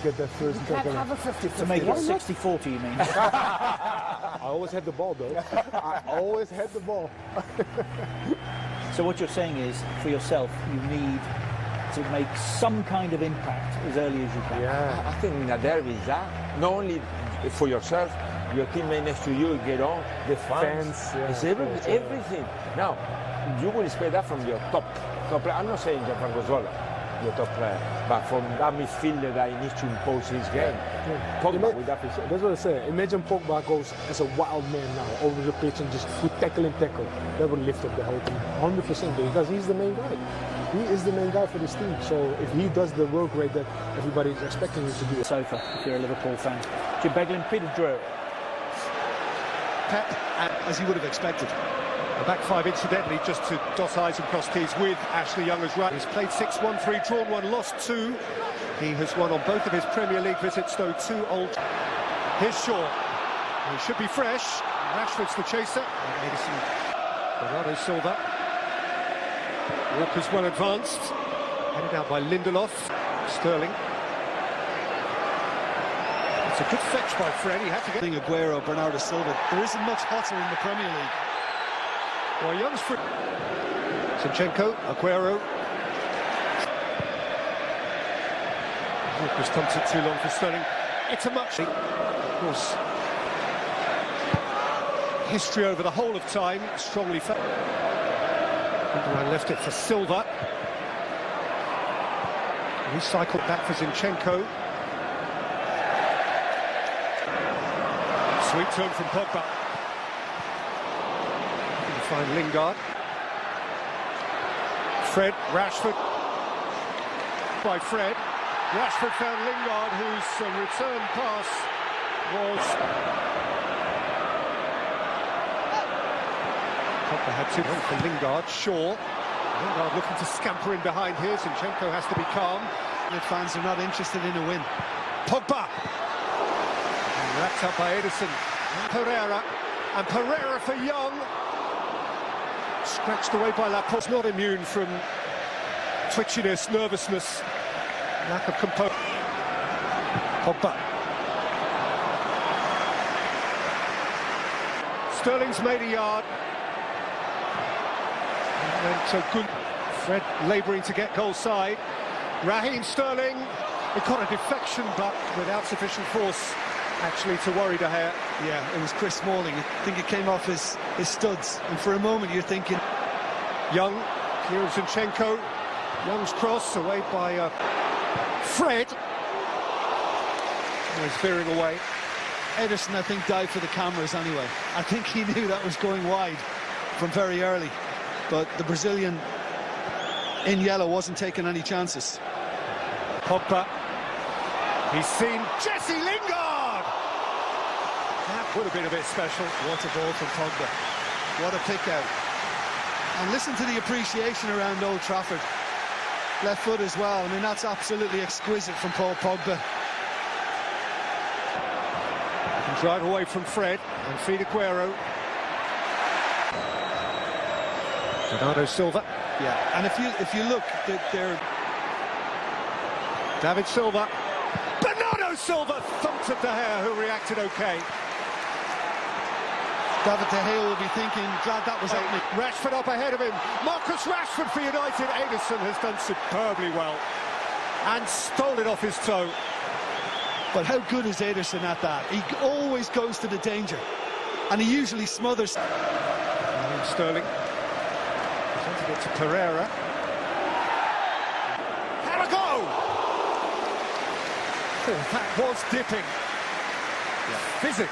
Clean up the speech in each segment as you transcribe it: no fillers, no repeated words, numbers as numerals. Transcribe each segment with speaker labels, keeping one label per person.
Speaker 1: get that first tackle.
Speaker 2: Have a 50-50.
Speaker 3: To make it 60-40, you mean?
Speaker 1: I always had the ball, though. I always had the ball.
Speaker 3: So what you're saying is, for yourself, you need to make some kind of impact as early as you can.
Speaker 1: Yeah.
Speaker 4: I think in a derby is that. Not only for yourself, your teammate next to you get on, the fans, it's everything. Now, you will expect that from your top player. I'm not saying Gianfranco Zola, your top player, but from that midfielder that he needs to impose his game. Pogba with that position.
Speaker 1: That's what I say. Imagine Pogba goes as a wild man now over the pitch and just would tackle. That would lift up the whole team 100% because he's the main guy. He is the main guy for this team. So if he does the work rate that everybody is expecting him to do.
Speaker 3: Sofa, if you're a Liverpool fan. Jim Beglin, Peter Drew.
Speaker 5: Pep, as he would have expected. A back five, incidentally, just to dot I's and cross T's with Ashley Young as right. He's played 6-1, 3, drawn 1, lost 2. He has won on both of his Premier League visits, though 2 old. Here's Shaw. He should be fresh. Rashford's the chaser. And Edison. Bernardo Silva. Walker's well advanced. Headed out by Lindelof. Sterling. It's a good fetch by Fred. He had to get
Speaker 6: Aguero, Bernardo Silva. There isn't much hotter in the Premier League.
Speaker 5: Well, Young's free. Zinchenko, Aguero. Walker's thumped it too long for Sterling. It's a much. Of course, history over the whole of time, strongly felt. I left it for Silva. Recycled back for Zinchenko. Sweet turn from Pogba. Find Lingard. Fred, Rashford. By Fred. Rashford found Lingard, whose return pass was... Pogba had 2 for Lingard. Shaw. Lingard looking to scamper in behind here. Zinchenko has to be calm.
Speaker 6: The fans are not interested in a win.
Speaker 5: Pogba. And wrapped up by Edison. Pereira. And Pereira for Young. Scratched away by Laporte, not immune from twitchiness, nervousness, lack of composure. Pogba. Sterling's made a yard. And so good. Fred labouring to get goal side. Raheem Sterling. He got a defection, but without sufficient force, actually, to worry De Gea.
Speaker 6: Yeah, it was Chris Smalling. I think it came off his studs. And for a moment, you're thinking...
Speaker 5: Young, clear of Zinchenko. Young's cross, away by Fred. Oh, he's veering away.
Speaker 6: Ederson, I think, dived for the cameras anyway. I think he knew that was going wide from very early. But the Brazilian in yellow wasn't taking any chances.
Speaker 5: Pogba. He's seen Jesse Lingard! That would have been a bit special.
Speaker 6: What a ball from Pogba. What a pick out. And listen to the appreciation around Old Trafford. Left foot as well. I mean, that's absolutely exquisite from Paul Pogba.
Speaker 5: And drive away from Fred and feed Aguero. Bernardo Silva.
Speaker 6: Yeah, and if you look, they're...
Speaker 5: David Silva. Bernardo Silva thumped at De Gea, who reacted okay.
Speaker 6: David De Gea will be thinking, glad that was out.
Speaker 5: Rashford up ahead of him. Marcus Rashford for United. Edison has done superbly well and stole it off his toe.
Speaker 6: But how good is Ederson at that? He always goes to the danger, and he usually smothers.
Speaker 5: Sterling presented it to Pereira. Have a go! Oh, that was dipping. Fizzing.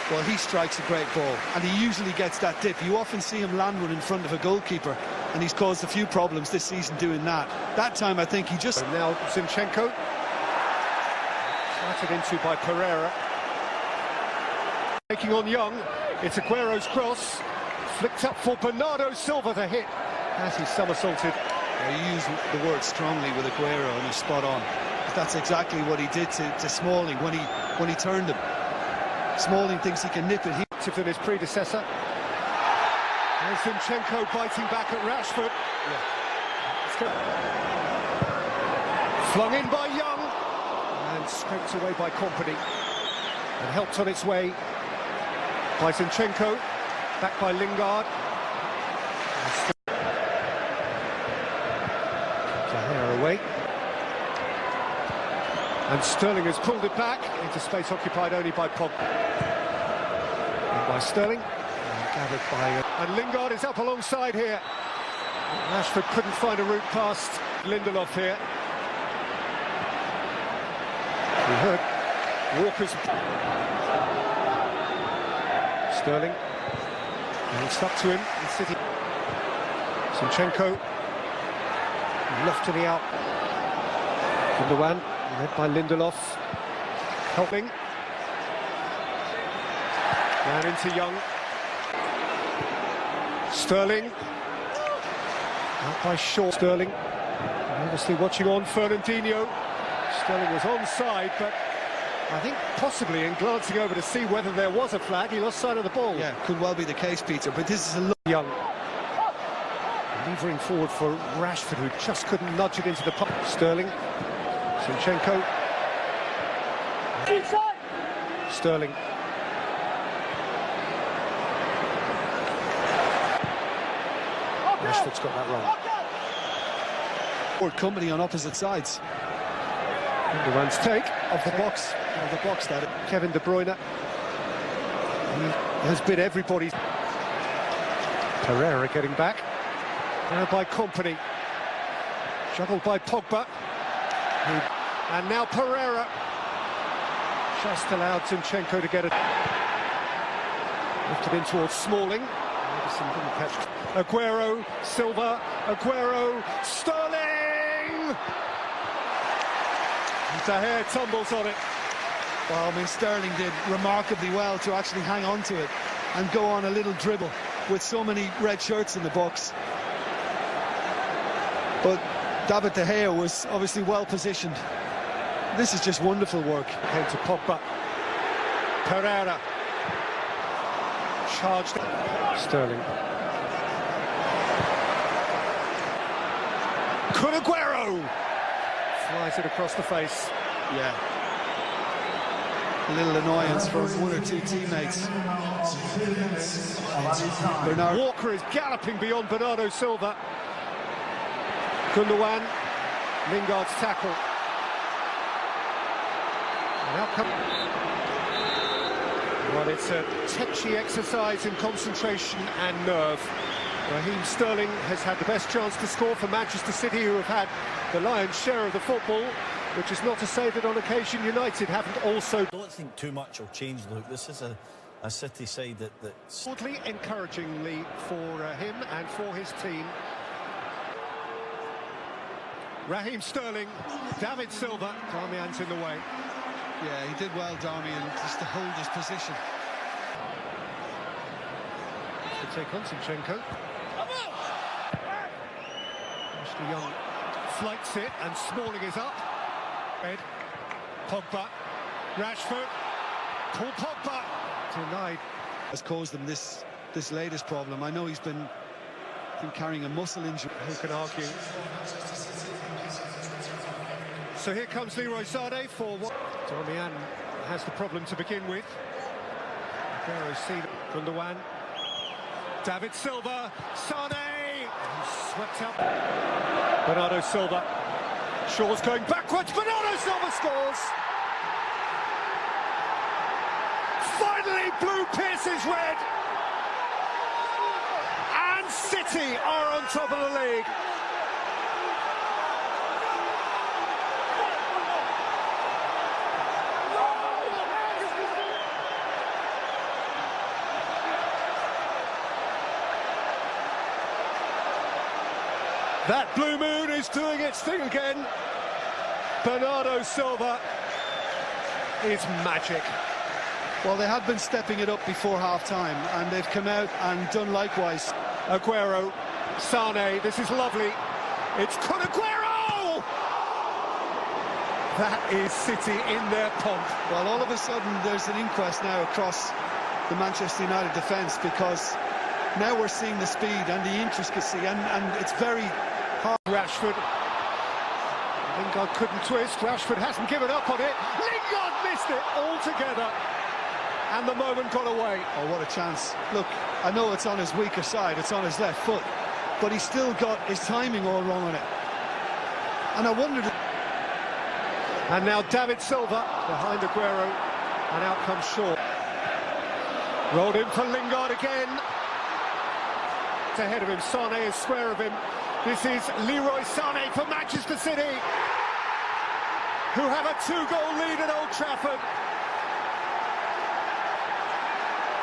Speaker 6: Well, he strikes a great ball, and he usually gets that dip. You often see him land one in front of a goalkeeper, and he's caused a few problems this season doing that. That time, I think he just...
Speaker 5: And now Zinchenko. Slatted into by Pereira. Taking on Young. It's Aguero's cross. Flicked up for Bernardo Silva to hit. As he somersaulted.
Speaker 6: You use the word strongly with Aguero, and he's spot on. But that's exactly what he did to Smalling when he turned him. Smalling thinks he can nip it.
Speaker 5: Active than his predecessor. There's Zinchenko biting back at Rashford. Yeah. Flung in by Young. And scraped away by Company and helped on its way by Zinchenko, back by Lingard. Tahir away. And Sterling has pulled it back into space occupied only by Pogba. And by Sterling, and gathered by... and Lingard is up alongside here. Rashford couldn't find a route past Lindelof here. We heard Walker's... Sterling. And it's up to him in City. Zinchenko. Loftily out. Gundogan, led by Lindelof. Helping. Down into Young. Sterling. Out by Shaw. Sterling. Obviously watching on Fernandinho. Sterling was onside, but I think possibly in glancing over to see whether there was a flag, he lost sight of the ball.
Speaker 6: Yeah, could well be the case, Peter, but this is a...
Speaker 5: Young. Levering forward for Rashford, who just couldn't nudge it into the puck. Sterling. Zinchenko. Sterling. Rashford's got that wrong.
Speaker 6: Or Company on opposite sides.
Speaker 5: Gundogan's take
Speaker 6: Of the box, that is.
Speaker 5: Kevin De Bruyne. He has been everybody's. Pereira getting back. Now by Company. Juggled by Pogba. And now Pereira. Just allowed Zinchenko to get it. Lifted in towards Smalling. Anderson didn't catch. Aguero, Silva, Aguero, Sterling! Tahir tumbles on it.
Speaker 6: Well, I mean, Sterling did remarkably well to actually hang on to it and go on a little dribble with so many red shirts in the box. But David De Gea was obviously well positioned. This is just wonderful work.
Speaker 5: Came to Pogba. Pereira. Charged. Sterling. Kun Aguero! Flies it across the face.
Speaker 6: Yeah. A little annoyance for one or two teammates.
Speaker 5: Walker is galloping beyond Bernardo Silva. Gundogan. Lingard's tackle. And out comes... Well, it's a tetchy exercise in concentration and nerve. Raheem Sterling has had the best chance to score for Manchester City, who have had the lion's share of the football, which is not to say that on occasion United haven't also...
Speaker 2: I don't think too much will change, Luke. This is a City side that's...
Speaker 5: encouragingly for him and for his team. Raheem Sterling, David Silva, Darmian's in the way.
Speaker 6: Yeah, he did well, Darmian, just to hold his position.
Speaker 5: To take on Zinchenko. Ashley Young flights it and Smalling is up. Ed, Pogba, Rashford, Paul Pogba, denied.
Speaker 6: Has caused them this latest problem. I know he's been carrying a muscle injury.
Speaker 5: Who can argue? So here comes Leroy Sané for what? Darmian has the problem to begin with. Aguero's seen Gundogan. David Silva, Sané, swept out. Bernardo Silva. Shaw's going backwards. Bernardo Silva scores. Finally, blue pierces red. And City are on top of the league. That blue moon is doing its thing again. Bernardo Silva is magic.
Speaker 6: Well, they had been stepping it up before half-time, and they've come out and done likewise.
Speaker 5: Aguero, Sané, this is lovely. It's Kun Aguero! That is City in their pomp.
Speaker 6: Well, all of a sudden, there's an inquest now across the Manchester United defence, because now we're seeing the speed and the intricacy, and it's very hard.
Speaker 5: Rashford. Lingard couldn't twist. Rashford hasn't given up on it. Lingard missed it altogether. And the moment got away.
Speaker 6: Oh, what a chance. Look, I know it's on his weaker side, it's on his left foot, but he's still got his timing all wrong on it. And I wondered...
Speaker 5: And now David Silva behind Aguero, and out comes Shaw. Rolled in for Lingard again. It's ahead of him, Sané is square of him. This is Leroy Sané for Manchester City, who have a 2-goal lead at Old Trafford.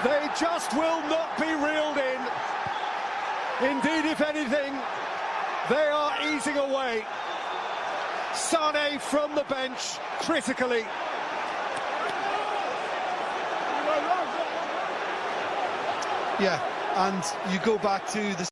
Speaker 5: They just will not be reeled in. Indeed, if anything, they are easing away. Sané from the bench, critically.
Speaker 6: Yeah, and you go back to the